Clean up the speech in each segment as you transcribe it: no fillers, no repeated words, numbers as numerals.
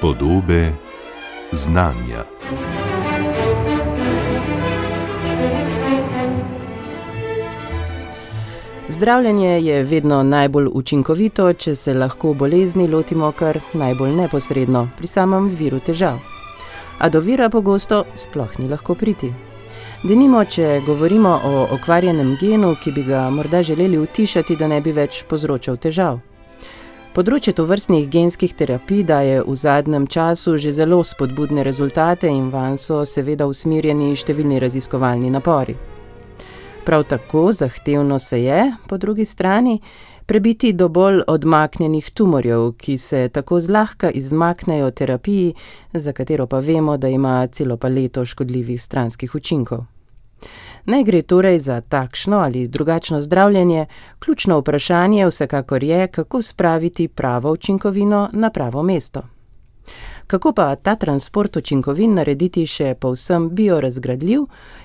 Podobe znanja. Zdravljenje je vedno najbolj učinkovito, če se lahko bolezni lotimo kar najbolj neposredno, pri samem viru težav. A do vira pogosto sploh ni lahko priti. Denimo, če govorimo o okvarjenem genu, ki bi ga morda želeli utišati, da ne bi več povzročal težav. Področje tovrstnih genskih terapij daje v zadnjem času že zelo spodbudne rezultate in vanj so seveda usmerjeni številni raziskovalni napori. Prav tako zahtevno se je, po drugi strani, prebiti do bolj odmaknjenih tumorjev, ki se tako zlahka izmaknejo terapiji, za katero pa vemo, da ima celo paleto škodljivih stranskih učinkov. Naj gre torej za takšno ali drugačno zdravljenje, ključno vprašanje vsekakor je, kako spraviti pravo učinkovino na pravo mesto. Kako pa ta transport učinkovin narediti še povsem biorazgradljiv,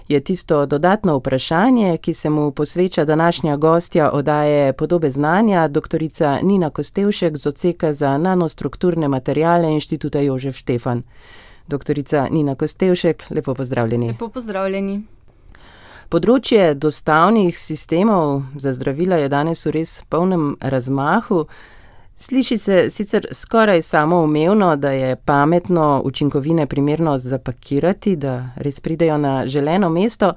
je tisto dodatno vprašanje, ki se mu posveča današnja gostja oddaje Podobe znanja, doktorica Nina Kostevšek z odseka za nanostrukturne materiale Inštituta Jožef Štefan. Doktorica Nina Kostevšek, lepo pozdravljeni. Lepo pozdravljeni. Področje dostavnih sistemov za zdravila je danes v res polnem razmahu. Sliši se sicer skoraj samoumevno, da je pametno učinkovine primerno zapakirati, da res pridejo na želeno mesto,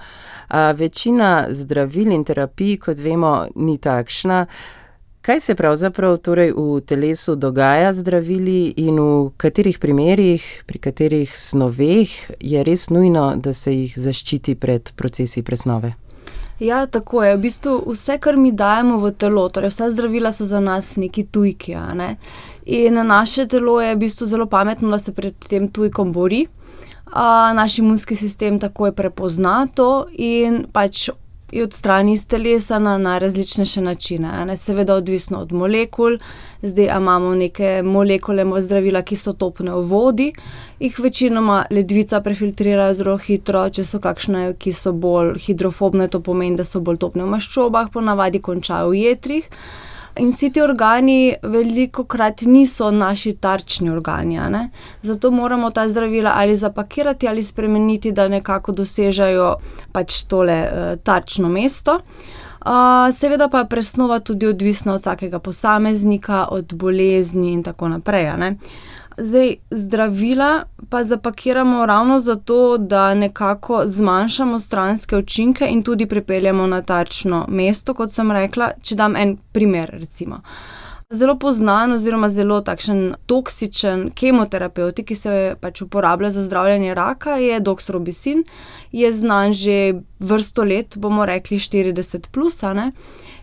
a večina zdravil in terapij, kot vemo, ni takšna. Kaj se pravzaprav torej v telesu dogaja z zdravili in v katerih primerih, pri katerih snoveh je res nujno, da se jih zaščiti pred procesi presnove? Ja, tako je. V bistvu vse, kar mi dajemo v telo, torej vsa zdravila so za nas neki tujki, ne? In naše telo je v bistvu zelo pametno, da se pred tem tujkom bori. Naš imunski sistem takoj prepozna to in pač jo odstrani iz telesa na najrazličnejše načine, ne? Seveda odvisno od molekul. Zdaj imamo neke molekule zdravila, ki so topne v vodi, jih večinoma ledvica prefiltrirajo zelo hitro, če so kakšne, ki so bolj hidrofobne, to pomeni, da so bolj topne v maščobah, ponavadi končajo v jetrih. In vsi ti organi velikokrat niso naši tarčni organi, ne? Zato moramo ta zdravila ali zapakirati ali spremeniti, da nekako dosežejo pač tole tarčno mesto. Seveda pa je presnova tudi odvisna od vsakega posameznika, od bolezni in tako naprej, ne? Zdaj, zdravila pa zapakiramo ravno zato, da nekako zmanjšamo stranske učinke in tudi pripeljemo na tarčno mesto, kot sem rekla, če dam en primer, recimo. Zelo poznan oziroma zelo takšen toksičen kemoterapevt, ki se pač uporablja za zdravljenje raka, je doksorobisin. Je znan že vrsto let, bomo rekli 40 plus, ne?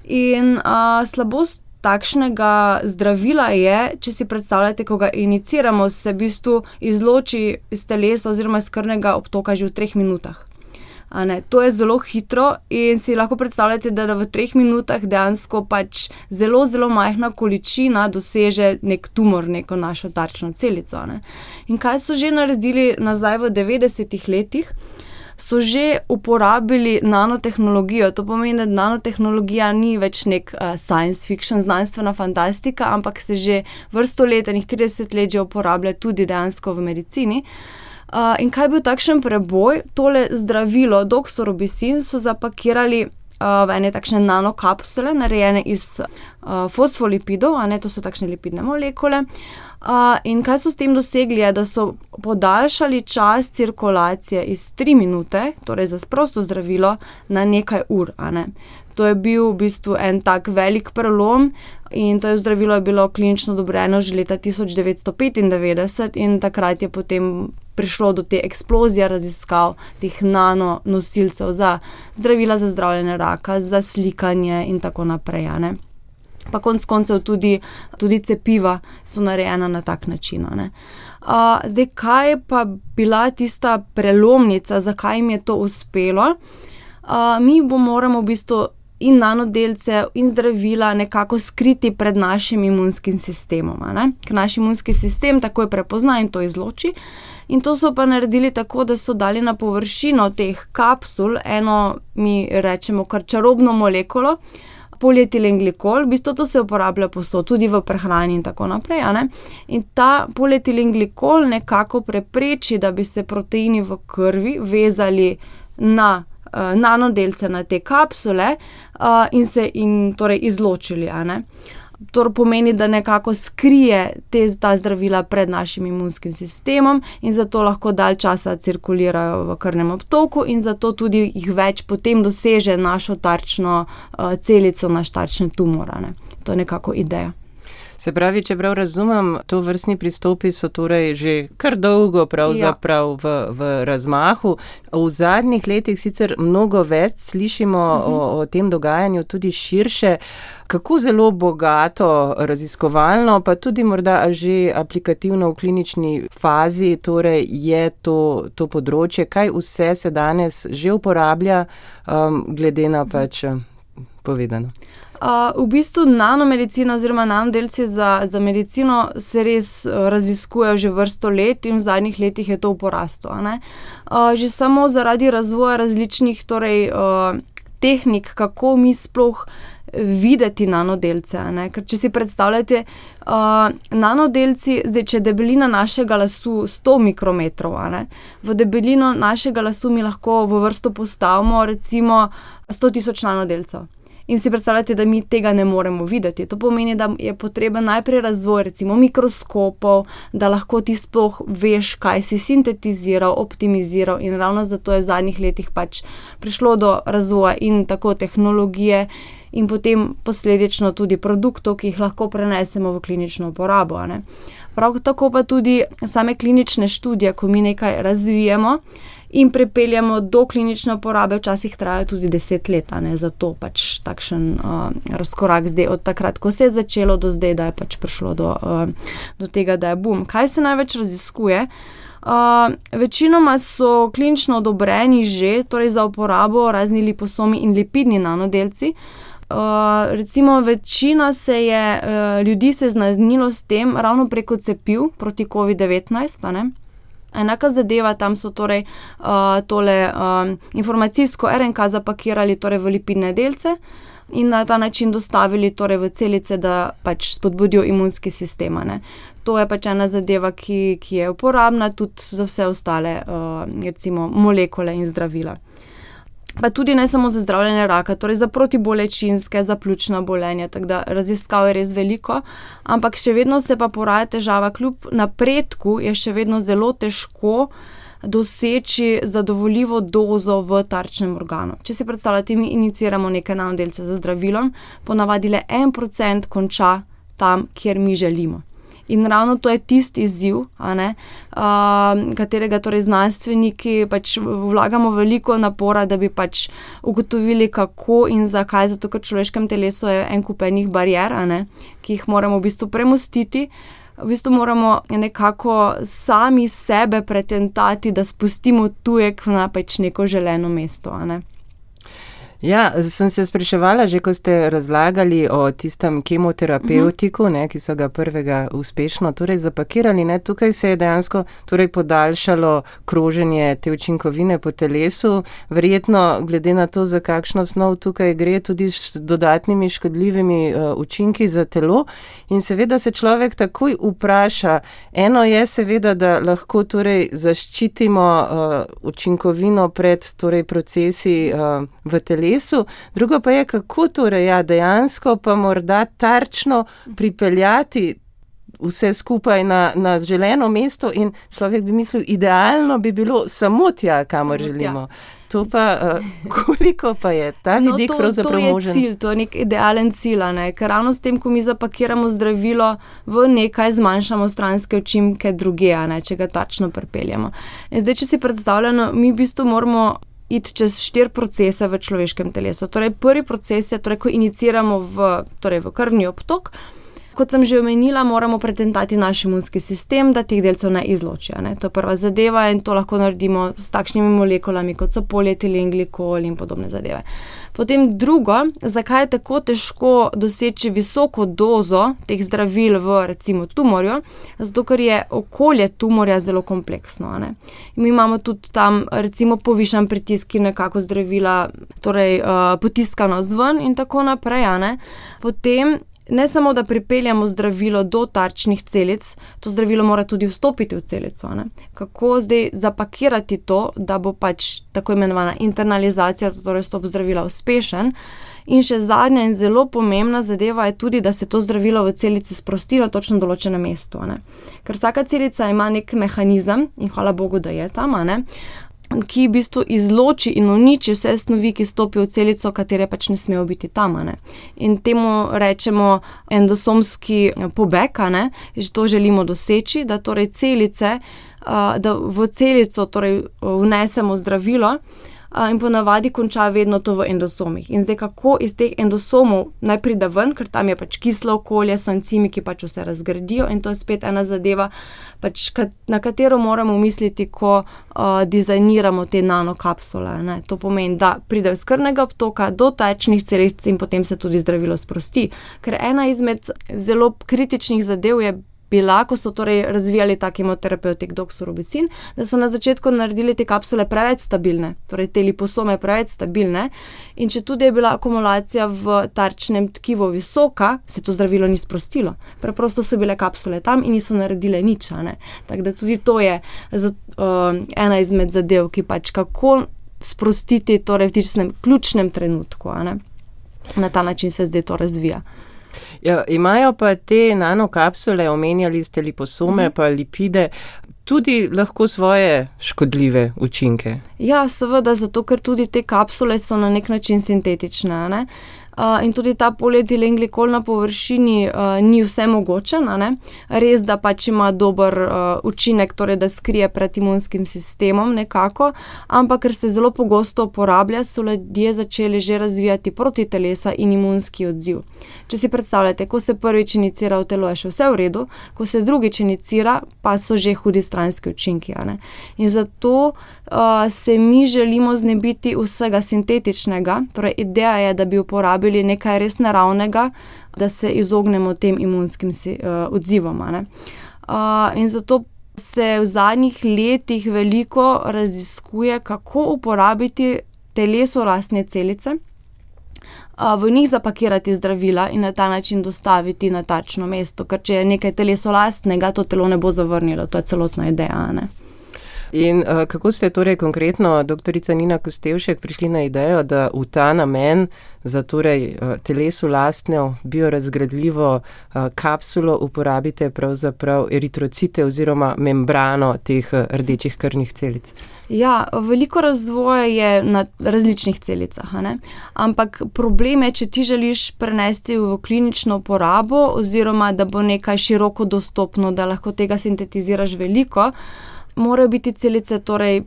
In slabost takšnega zdravila je, če si predstavljate, ko ga iniciramo, se v bistvu izloči iz telesa oziroma iz krvnega obtoka že v 3 minutah. To je zelo hitro in si lahko predstavljate, da v 3 minutah dejansko pač zelo, zelo majhna količina doseže nek tumor, neko našo tarčno celico, ne. In kaj so že naredili nazaj v 90-ih letih? So že uporabili nanotehnologijo. To pomeni, da nanotehnologija ni več nek science fiction, znanstvena fantastika, ampak se že vrsto let, 30 let že uporablja tudi dejansko v medicini. In kaj je bil takšen preboj? Tole zdravilo, doksorobisin, so zapakirali v ene takšne nanokapsule, narejene iz fosfolipidov, to so takšne lipidne molekule. In kaj so s tem dosegli, je, da so podaljšali čas cirkulacije iz 3 minute, torej za prosto zdravilo, na nekaj ur, To je bil v bistvu en tak velik prelom in to zdravilo je bilo klinično odobreno že leta 1995 in takrat je potem prišlo do te eksplozije raziskav teh nanonosilcev za zdravila za zdravljenje raka, za slikanje in tako naprej, Pa konec koncev tudi cepiva so narejena na tak način, Zdaj, kaj je pa bila tista prelomnica, zakaj jim je to uspelo? Mi moramo v bistvu in nanodelce in zdravila nekako skriti pred našim imunskim sistemom, Ker naš imunski sistem takoj prepozna in to izloči. In to so pa naredili tako, da so dali na površino teh kapsul eno, mi rečemo kar čarobno molekulo, polietilenglikol, v bistvu to se uporablja povsod, tudi v prehrani in tako naprej, a ne. In ta polietilenglikol nekako prepreči, da bi se proteini v krvi vezali na nanodelce, na te kapsule in torej izločili, a ne. To pomeni, da nekako skrije ta zdravila pred našim imunskim sistemom in zato lahko dalj časa cirkulirajo v krvnem obtoku in zato tudi jih več potem doseže našo tarčno celico, naš tarčni tumor, a ne. To je nekako ideja. Se pravi, če prav razumem, to vrstni pristopi so torej že kar dolgo pravzaprav v razmahu. V zadnjih letih sicer mnogo več slišimo o tem dogajanju tudi širše. Kako zelo bogato, raziskovalno, pa tudi morda že aplikativno v klinični fazi, torej je to področje, kaj vse se danes že uporablja, glede na pač povedano? V bistvu nanomedicina oziroma nanodelci za medicino se res raziskujejo že vrsto let in v zadnjih letih je to v porastu, a ne. Že samo zaradi razvoja različnih tehnik, kako mi sploh videti nanodelce, a ne. Ker če si predstavljate, nanodelci, zdaj, če je debelina našega lasu 100 mikrometrov, a ne, v debelino našega lasu mi lahko v vrsto postavimo recimo 100.000 nanodelcev. In si predstavljate, da mi tega ne moremo videti. To pomeni, da je potreben najprej razvoj recimo mikroskopov, da lahko ti sploh veš, kaj si sintetiziral, optimiziral in ravno zato je v zadnjih letih pač prišlo do razvoja in tako tehnologije in potem posledično tudi produktov, ki jih lahko prenesemo v klinično uporabo, a ne. Prav tako pa tudi same klinične študije, ko mi nekaj razvijemo in pripeljamo do klinične uporabe, včasih trajajo tudi 10 let, a ne, zato pač takšen razkorak zdaj od takrat, ko se je začelo do zdaj, da je pač prišlo do tega, da je boom. Kaj se največ raziskuje? Večinoma so klinično odobreni že, torej za uporabo razni liposomi in lipidni nanodelci. Recimo večina ljudi se je znaznilo s tem ravno preko cepiv proti COVID-19, a ne. Enaka zadeva, tam so torej tole informacijsko RNK zapakirali torej v lipidne delce in na ta način dostavili torej v celice, da pač spodbudijo imunski sistem, a ne. To je pač ena zadeva, ki je uporabna tudi za vse ostale recimo molekule in zdravila. Pa tudi ne samo za zdravljenje raka, torej za protibolečinske, za pljučna obolenja, tako da raziskav je res veliko, ampak še vedno se pa poraja težava, kljub napredku je še vedno zelo težko doseči zadovoljivo dozo v tarčnem organu. Če si predstavljate, mi iniciramo neke nanodelce za zdravilom, ponavadi le 1% konča tam, kjer mi želimo. In ravno to je tisti izziv, a ne, katerega torej znanstveniki pač vlagamo veliko napora, da bi pač ugotovili, kako in zakaj, zato ker v človeškem telesu je en kup enih barier, a ne, ki jih moramo v bistvu premostiti. V bistvu moramo nekako sami sebe pretentati, da spustimo tujek na pač neko želeno mesto, a ne. Ja, sem se spraševala, že ko ste razlagali o tistem kemoterapevtiku, ne, ki so ga prvega uspešno torej zapakirali, ne, tukaj se je dejansko torej podaljšalo kroženje te učinkovine po telesu, verjetno glede na to, za kakšno snov tukaj gre, tudi s dodatnimi škodljivimi učinki za telo in seveda se človek takoj vpraša, eno je seveda, da lahko torej zaščitimo učinkovino pred torej procesi v telesu, drugo pa je, kako torej dejansko pa morda tarčno pripeljati vse skupaj na želeno mesto in človek bi mislil, idealno bi bilo samo tja, kamor želimo. To pa, koliko pa je ta vidik pravzaprav možen? To je cilj, to je nek idealen cilj, a ne, ker ravno s tem, ko mi zapakiramo zdravilo v nekaj, zmanjšamo stranske učinke druge, a ne, če ga tarčno pripeljamo. In zdaj, če si predstavljamo, mi v bistvu moramo iti čez 4 procese v človeškem telesu. Torej, prvi proces je, torej, ko iniciramo v krvni obtok. Kot sem že omenila, moramo pretentati naš imunski sistem, da teh delcev ne izloči. Ne? To je prva zadeva in to lahko naredimo s takšnimi molekulami, kot so polietilenglikol in podobne zadeve. Potem drugo, zakaj je tako težko doseči visoko dozo teh zdravil v recimo tumorju, zato ker je okolje tumorja zelo kompleksno. Ne? Mi imamo tudi tam recimo povišan pritisk, ki nekako zdravila potiskano zven in tako naprej. Ne? Potem ne samo, da pripeljamo zdravilo do tarčnih celic, to zdravilo mora tudi vstopiti v celico. Ne? Kako zdaj zapakirati to, da bo pač tako imenovana internalizacija, torej vstop zdravila uspešen. In še zadnja in zelo pomembna zadeva je tudi, da se to zdravilo v celici sprosti na točno določenem mestu. Ne? Ker vsaka celica ima nek mehanizem, in hvala Bogu, da je tam, ki v bistvu izloči in uniči vse snovi, ki stopijo v celico, katere pač ne smejo biti tam. Ne? In temu rečemo endosomski pobeg, že to želimo doseči, da torej celice, da v celico torej vnesemo zdravilo, in ponavadi konča vedno to v endosomih. In zdaj kako iz teh endosomov naj pride ven, ker tam je pač kislo okolje, so encimi, ki pač vse razgradijo in to je spet ena zadeva, pač, na katero moramo misliti, ko dizajniramo te nanokapsule. Ne? To pomeni, da pride iz krvnega obtoka do tarčnih celic in potem se tudi zdravilo sprosti. Ker ena izmed zelo kritičnih zadev je bila, ko so torej razvijali ta kemoterapevtik doxorubicin, da so na začetku naredili te kapsule preveč stabilne, torej te liposome preveč stabilne in če tudi je bila akumulacija v tarčnem tkivu visoka, se to zdravilo ni sprostilo. Preprosto so bile kapsule tam in niso naredile nič. Tako da tudi to je ena izmed zadev, ki pač kako sprostiti torej v tistem ključnem trenutku. Na ta način se zdaj to razvija. Ja, imajo pa te nanokapsule, omenjali ste liposome, pa lipide, tudi lahko svoje škodljive učinke. Ja, seveda, zato ker tudi te kapsule so na nek način sintetične. In tudi ta polietilenglikol na površini ni vse mogočen. Res, da pač ima dober učinek, torej da skrije pred imunskim sistemom nekako, ampak ker se zelo pogosto uporablja, so ljudje začeli že razvijati protitelesa in imunski odziv. Če si predstavljate, ko se prvič inicira v telo, je še vse v redu, ko se drugič inicira, pa so že hudi stranski učinki. In zato se mi želimo znebiti vsega sintetičnega, torej ideja je, da bi uporabili nekaj res naravnega, da se izognemo tem imunskim odzivom. In zato se v zadnjih letih veliko raziskuje, kako uporabiti telesu lastne celice, v njih zapakirati zdravila in na ta način dostaviti na tarčno mesto, ker če je nekaj telesu lastnega, to telo ne bo zavrnilo, to je celotna ideja. In kako ste torej konkretno, doktorica Nina Kostevšek, prišli na idejo, da v ta namen za torej telesu lastno biorazgradljivo kapsulo uporabite pravzaprav eritrocite oziroma membrano teh rdečih krvnih celic? Ja, veliko razvoja je na različnih celicah, ampak problem je, če ti želiš prenesti v klinično uporabo oziroma da bo nekaj široko dostopno, da lahko tega sintetiziraš veliko, morajo biti celice torej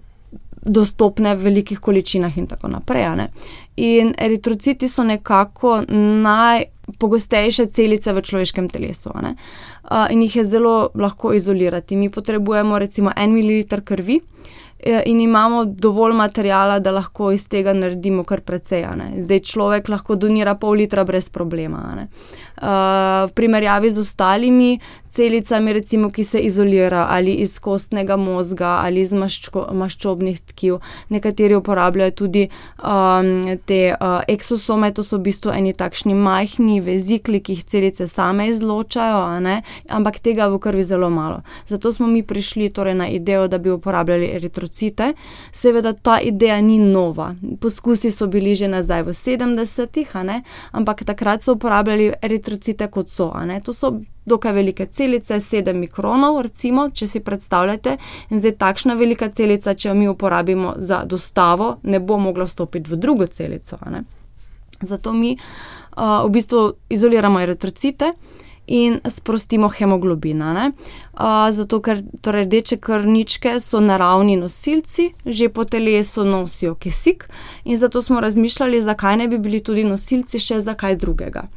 dostopne v velikih količinah in tako naprej. In eritrociti so nekako najpogostejše celice v človeškem telesu. In jih je zelo lahko izolirati. Mi potrebujemo recimo 1 ml krvi in imamo dovolj materijala, da lahko iz tega naredimo kar precej. Zdaj človek lahko donira pol litra brez problema. V primerjavi z ostalimi celicami, recimo, ki se izolira ali iz kostnega mozga ali iz maščobnih tkiv. Nekateri uporabljajo tudi te eksosome, to so v bistvu eni takšni majhni vezikli, ki jih celice same izločajo, ampak tega v krvi zelo malo. Zato smo mi prišli torej na idejo, da bi uporabljali eritrocite. Seveda ta ideja ni nova. Poskusi so bili že nazaj v 70-ih, ampak takrat so uporabljali eritrocite kot so. To so dokaj velike celice, 7 mikronov, recimo, če si predstavljate. In zdaj takšna velika celica, če jo mi uporabimo za dostavo, ne bo mogla vstopiti v drugo celico. Zato mi v bistvu izoliramo eritrocite in sprostimo hemoglobin. Zato, ker torej rdeče krvničke so naravni nosilci, že po telesu nosijo kisik in zato smo razmišljali, zakaj ne bi bili tudi nosilci še za kaj drugega.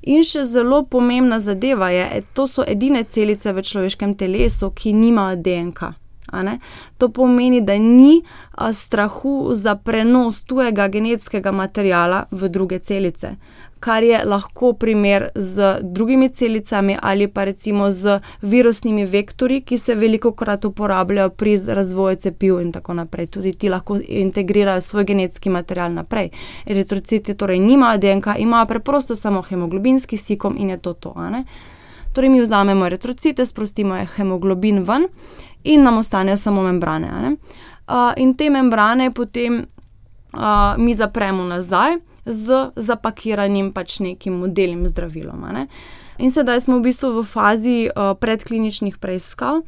In še zelo pomembna zadeva je, to so edine celice v človeškem telesu, ki nimajo DNK. To pomeni, da ni strahu za prenos tujega genetskega materiala v druge celice, kar je lahko primer z drugimi celicami ali pa recimo z virusnimi vektorji, ki se velikokrat uporabljajo pri razvoju cepiv in tako naprej. Tudi ti lahko integrirajo svoj genetski material naprej. Eritrociti torej nimajo DNK, imajo preprosto samo hemoglobinski sikom in je to. Torej mi vzamemo eritrocite, sprostimo hemoglobin ven in nam ostanejo samo membrane. In te membrane potem mi zapremo nazaj z zapakiranim nekim modelnim zdravilom. In sedaj smo v bistvu v fazi predkliničnih preiskav,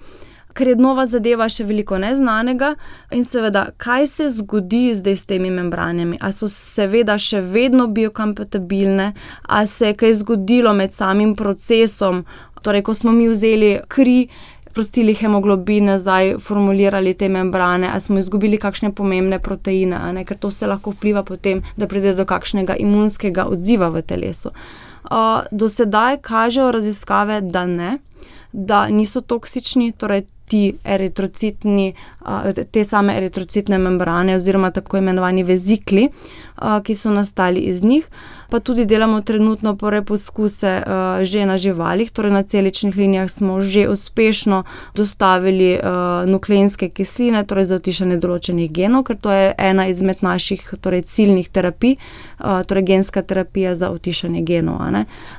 ker je nova zadeva, še veliko neznanega in seveda, kaj se zgodi zdaj s temi membranami? A so seveda še vedno biokompatibilne, a se je kaj zgodilo med samim procesom, torej ko smo mi vzeli kri, sprostili hemoglobin, nazaj formulirali te membrane, a smo izgubili kakšne pomembne proteine, ker to se lahko vpliva potem, da pride do kakšnega imunskega odziva v telesu. Do sedaj kažejo raziskave, da ne, da niso toksični, torej te same eritrocitne membrane oziroma tako imenovani vezikli, ki so nastali iz njih. Pa tudi delamo trenutno prve poskuse že na živalih, torej na celičnih linijah smo že uspešno dostavili nukleinske kisline, torej za utišanje določenih genov, ker to je ena izmed naših ciljnih terapij, torej genska terapija za utišanje genov.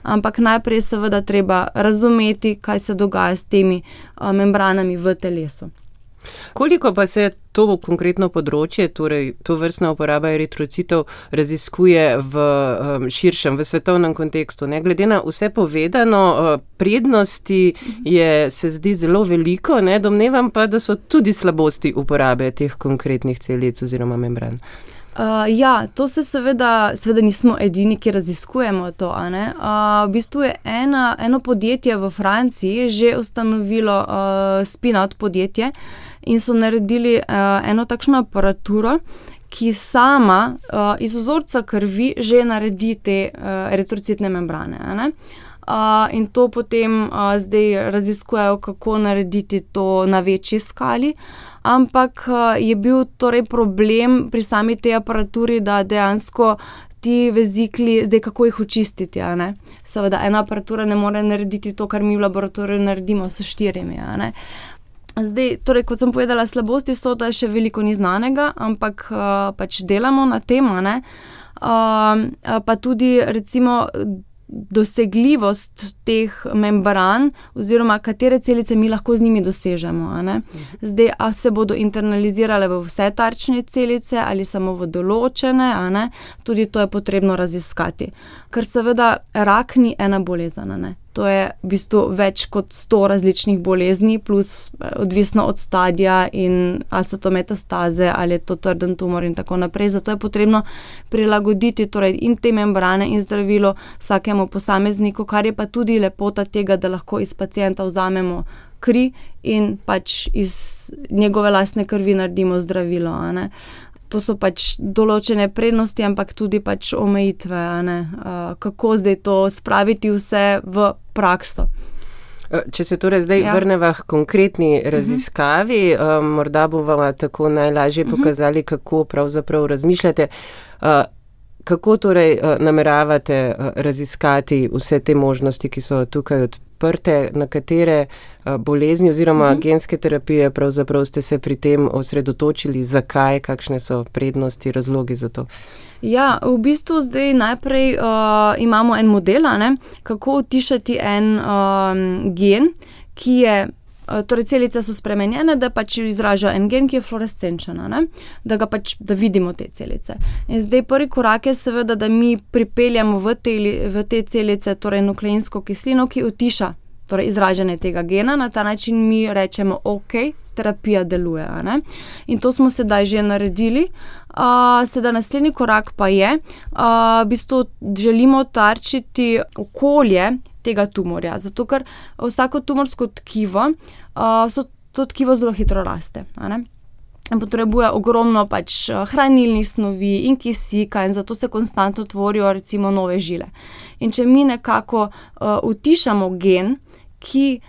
Ampak najprej seveda treba razumeti, kaj se dogaja s temi membranami v telesu. Koliko pa se to konkretno področje, torej tovrstna uporaba eritrocitov, raziskuje v širšem, v svetovnem kontekstu? Ne? Glede na vse povedano, prednosti se zdi zelo veliko, ne? Domnevam pa, da so tudi slabosti uporabe teh konkretnih celic oziroma membran. To se seveda nismo edini, ki raziskujemo to. V bistvu je eno podjetje v Franciji že ustanovilo spin-out podjetje in so naredili eno takšno aparaturo, ki sama iz vzorca krvi že naredi te eritrocitne membrane. In to potem zdaj raziskujejo, kako narediti to na večji skali. Ampak je bil torej problem pri sami tej aparaturi, da dejansko ti vezikli, zdaj kako jih očistiti. Seveda ena aparatura ne more narediti to, kar mi v laboratoriju naredimo s 4. Zdaj, torej, kot sem povedala, slabosti so, da še veliko ni znanega, ampak pač delamo na tem. Pa tudi recimo dosegljivost teh membran oziroma katere celice mi lahko z njimi dosežemo. Zdaj, a se bodo internalizirale v vse tarčne celice ali samo v določene, tudi to je potrebno raziskati. Ker seveda rak ni ena bolezen, To je v bistvu več kot 100 različnih bolezni, plus odvisno od stadija in ali so to metastaze ali je to trden tumor in tako naprej. Zato je potrebno prilagoditi torej in te membrane in zdravilo vsakemu posamezniku, kar je pa tudi lepota tega, da lahko iz pacienta vzamemo kri in pač iz njegove lastne krvi naredimo zdravilo. To so pač določene prednosti, ampak tudi pač omejitve, kako zdaj to spraviti vse v prakso. Če se torej zdaj vrneva k konkretni raziskavi, morda bova tako najlažje pokazali, kako pravzaprav razmišljate. Kako torej nameravate raziskati vse te možnosti, ki so tukaj odprte, na katere bolezni oziroma genske terapije pravzaprav ste se pri tem osredotočili, zakaj, kakšne so prednosti, razlogi za to? V bistvu zdaj najprej imamo en model, kako utišati en gen, ki je, torej celice so spremenjene, da pač izraža en gen, ki je fluorescenčen, da vidimo te celice. In zdaj prvi korak je seveda, da mi pripeljamo v te celice torej nukleinsko kislino, ki utiša torej izražanje tega gena, na ta način mi rečemo, terapija deluje. In to smo sedaj že naredili. Sedaj naslednji korak pa je, v bistvu želimo tarčiti okolje tega tumorja, zato ker vsako tumorsko tkivo, to tkivo zelo hitro raste. potrebuje ogromno pač hranilnih snovi in kisika in zato se konstantno tvorijo recimo nove žile. In če mi nekako utišamo gen, ki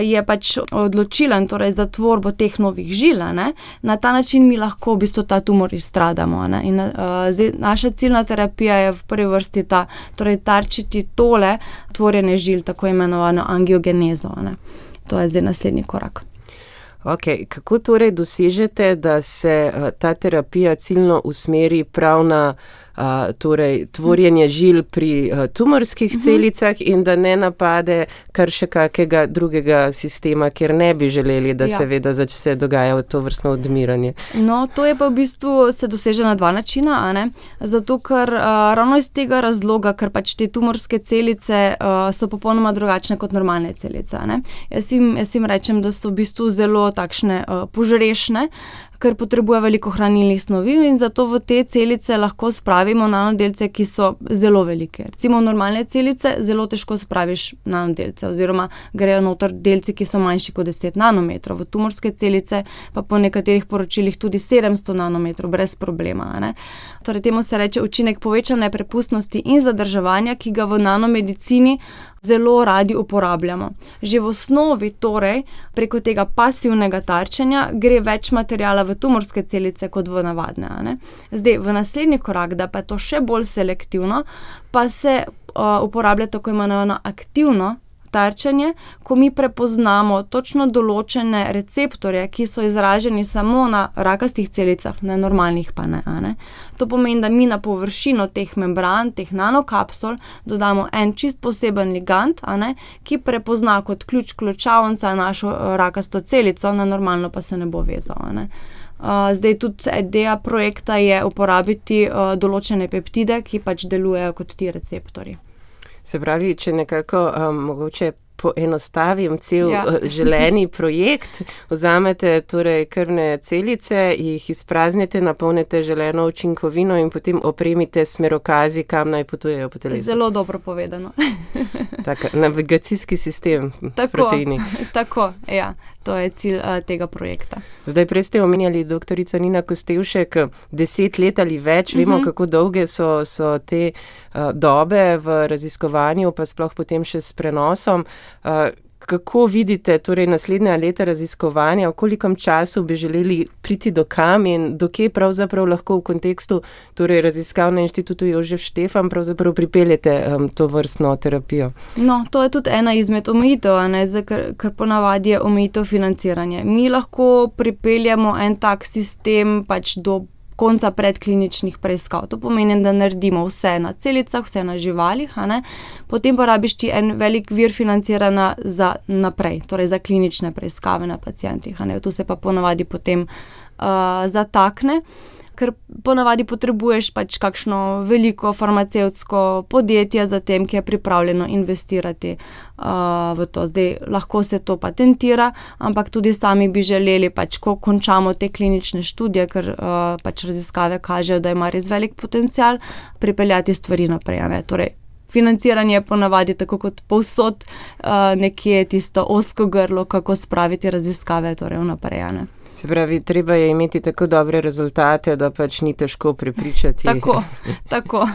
je pač odločilen torej za tvorbo teh novih žil, ne, na ta način mi lahko v bistvu ta tumor izstradamo. Ne. In zdaj naša ciljna terapija je v prvi vrsti torej tarčiti tole tvorjenje žil, tako imenovano angiogenezo. Ne. To je zdaj naslednji korak. Okay. Kako torej dosežete, da se ta terapija ciljno usmeri prav na torej tvorjenje žil pri tumorskih celicah in da ne napade kar še kakega drugega sistema, kjer ne bi želeli, da seveda se dogaja to vrstno odmiranje? No, to je pa v bistvu se doseže na dva načina, a ne? Zato, ker ravno iz tega razloga, ker pač te tumorske celice so popolnoma drugačne kot normalne celice, a ne? Jaz jim rečem, da so v bistvu zelo takšne požrešne, ker potrebuje veliko hranilnih snovi in zato v te celice lahko spravimo nanodelce, ki so zelo velike. Recimo v normalne celice zelo težko spraviš nanodelce oziroma grejo noter delci, ki so manjši kot 10 nanometrov. V tumorske celice pa po nekaterih poročilih tudi 700 nanometrov brez problema. Ne? Torej temu se reče učinek povečane prepustnosti in zadrževanja, ki ga v nanomedicini zelo radi uporabljamo. Že v osnovi torej preko tega pasivnega tarčenja gre več materijala v tumorske celice kot v navadne. Ne? Zdaj, v naslednji korak, da pa je to še bolj selektivno, pa se uporablja tako imenovano aktivno tarčenje, ko mi prepoznamo točno določene receptorje, ki so izraženi samo na rakastih celicah, na normalnih pa ne. To pomeni, da mi na površino teh membran, teh nanokapsul dodamo en čist poseben ligand, ki prepozna kot ključavnica našo rakasto celico, na normalno pa se ne bo vezal. Zdaj tudi ideja projekta je uporabiti določene peptide, ki pač delujejo kot ti receptorji. Se pravi, če nekako mogoče poenostavim cel želeni projekt, vzamete torej krvne celice, jih izpraznite, napolnite želeno učinkovino in potem opremite smerokazi, kam naj potujejo po telesu. Zelo dobro povedano. Tak, navigacijski sistem s proteini. Tako, ja. To je cilj tega projekta. Zdaj, prej ste omenjali doktorica Nina Kostevšek, 10 let ali več, vemo, kako dolge so te dobe v raziskovanju, pa sploh potem še s prenosom. Kako vidite torej naslednja leta raziskovanja, v kolikom času bi želeli priti do kam in do kje pravzaprav lahko v kontekstu torej raziskav na Inštitutu Jožef Štefan pravzaprav pripeljete to vrstno terapijo? No, to je tudi ena izmed omejitev, ker ponavadi je omejitev financiranje. Mi lahko pripeljemo en tak sistem pač do konca predkliničnih preiskav. To pomeni, da naredimo vse na celicah, vse na živalih, potem pa rabiš ti en velik vir financiranja za naprej, torej za klinične preiskave na pacientih. Tu se pa ponavadi potem zatakne, ker ponavadi potrebuješ pač kakšno veliko farmacevtsko podjetje za tem, ki je pripravljeno investirati v to. Zdaj, lahko se to patentira, ampak tudi sami bi želeli, pač, ko končamo te klinične študije, ker pač raziskave kažejo, da ima res velik potencial, pripeljati stvari naprej. Torej, financiranje je ponavadi tako kot povsod nekje tisto ozko grlo, kako spraviti raziskave torej vnaprej. Se pravi, treba je imeti tako dobre rezultate, da pač ni težko prepričati. Tako.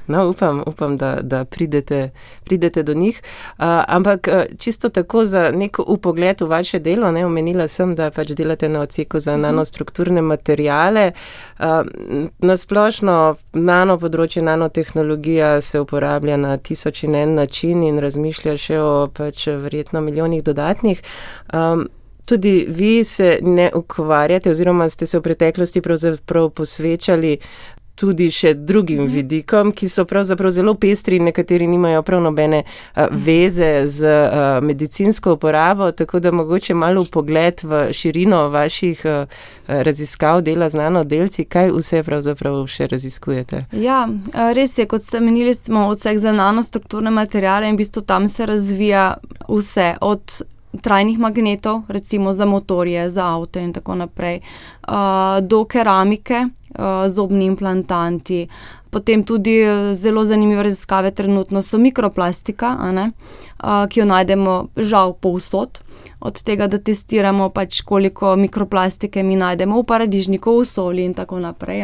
No, upam, da pridete do njih. Ampak čisto tako za nek vpogled v vaše delo, omenila sem, da pač delate na odseku za nanostrukturne materiale. Nasplošno področje nanotehnologija se uporablja na 1001 način in razmišlja še o pač verjetno milijonih dodatnih. Tudi vi se ne ukvarjate oziroma ste se v preteklosti pravzaprav posvečali tudi še drugim vidikom, ki so pravzaprav zelo pestri in nekateri nimajo prav nobene veze z medicinsko uporabo, tako da mogoče malo vpogled v širino vaših raziskav dela z nanodelci, kaj vse pravzaprav še raziskujete? Ja, res je, kot ste menili, smo odsek za nanostrukturne materiale in v bistvu tam se razvija vse od trajnih magnetov, recimo za motorje, za avto in tako naprej, do keramike, zobni implantanti, Potem tudi zelo zanimive raziskave trenutno so mikroplastika, ki jo najdemo žal povsod. Od tega, da testiramo pač koliko mikroplastike mi najdemo v paradižniku, v soli in tako naprej.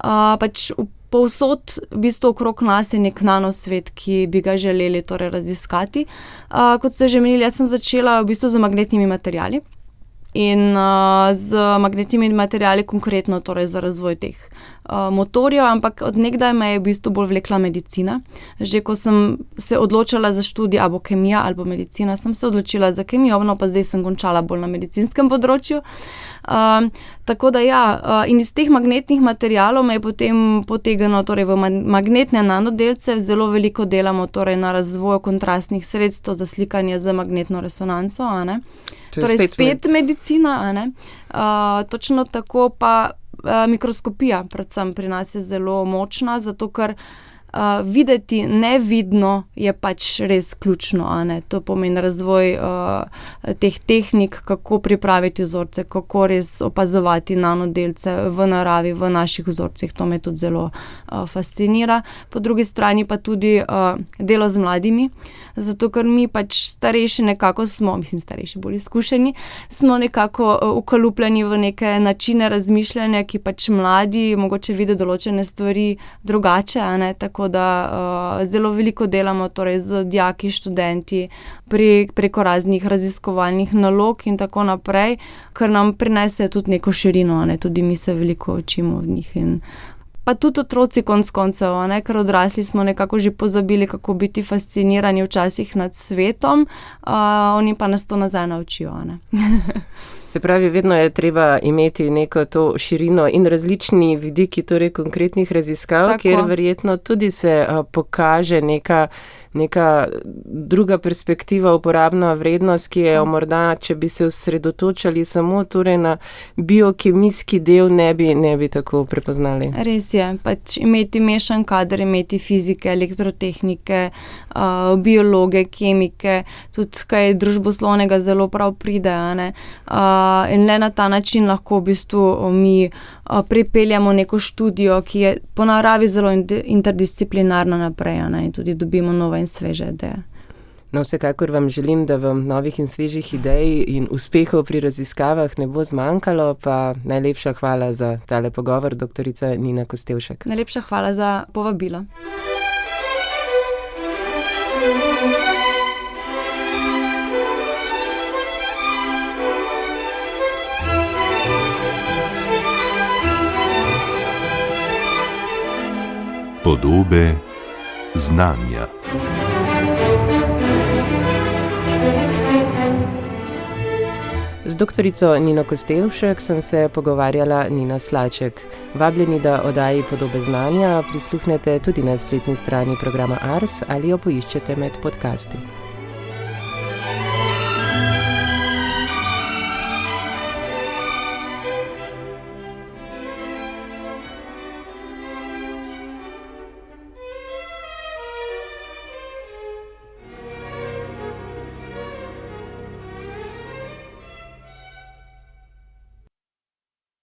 Pač povsod v bistvu okrog nas je nek nanosvet, ki bi ga želeli torej raziskati. Kot ste že menili, jaz sem začela v bistvu z magnetnimi materiali. In z magnetnimi materiali konkretno torej za razvoj teh motorjev, ampak od nekdaj me je v bistvu bolj vlekla medicina. Že ko sem se odločala za študij ali kemija ali medicina, sem se odločila za kemijo, no pa zdaj sem končala bolj na medicinskem področju. Tako da in iz teh magnetnih materialov me je potem potegnilo torej v magnetne nanodelce, zelo veliko delamo torej na razvoju kontrastnih sredstev za slikanje z magnetno resonanco, Torej spet medicina, točno tako pa mikroskopija predvsem pri nas je zelo močna, zato ker videti nevidno je pač res ključno, To pomeni razvoj teh tehnik, kako pripraviti vzorce, kako res opazovati nanodelce v naravi, v naših vzorcih. To me tudi zelo fascinira. Po drugi strani pa tudi delo z mladimi, zato ker mi pač starejši nekako smo, starejši bolj izkušeni, smo nekako ukalupljeni v neke načine razmišljanja, ki pač mladi mogoče vide določene stvari drugače, Tako da zelo veliko delamo torej z dijaki, študenti preko raznih raziskovalnih nalog in tako naprej, kar nam prinese tudi neko širino, Tudi mi se veliko učimo od njih in pa tudi otroci konec koncev, ker odrasli smo nekako že pozabili, kako biti fascinirani včasih nad svetom, oni pa nas to nazaj naučijo, Se pravi, vedno je treba imeti neko to širino in različni vidiki, torej konkretnih raziskav, Tako. Kjer verjetno tudi se pokaže neka druga perspektiva, uporabna vrednost, ki je morda, če bi se osredotočali samo torej na biokemijski del, ne bi tako prepoznali. Res je, pač imeti mešan kader, imeti fizike, elektrotehnike, biologe, kemike, tudi kaj družboslovnega zelo prav pride, in le na ta način lahko v bistvu mi pripeljamo neko študijo, ki je po naravi zelo interdisciplinarna naprej, in tudi dobimo nove in sveže ideje. No, vsekakor vam želim, da vam novih in svežih idej in uspehov pri raziskavah ne bo zmanjkalo, pa najlepša hvala za tale pogovor, doktorica Nina Kostevšek. Najlepša hvala za povabilo. Podobe znanja. Z doktorico Nino Kostevšek sem se pogovarjala Nina Slaček. Vabljeni, da oddaji Podobe znanja prisluhnete tudi na spletni strani programa Ars ali jo poiščete med podcasti.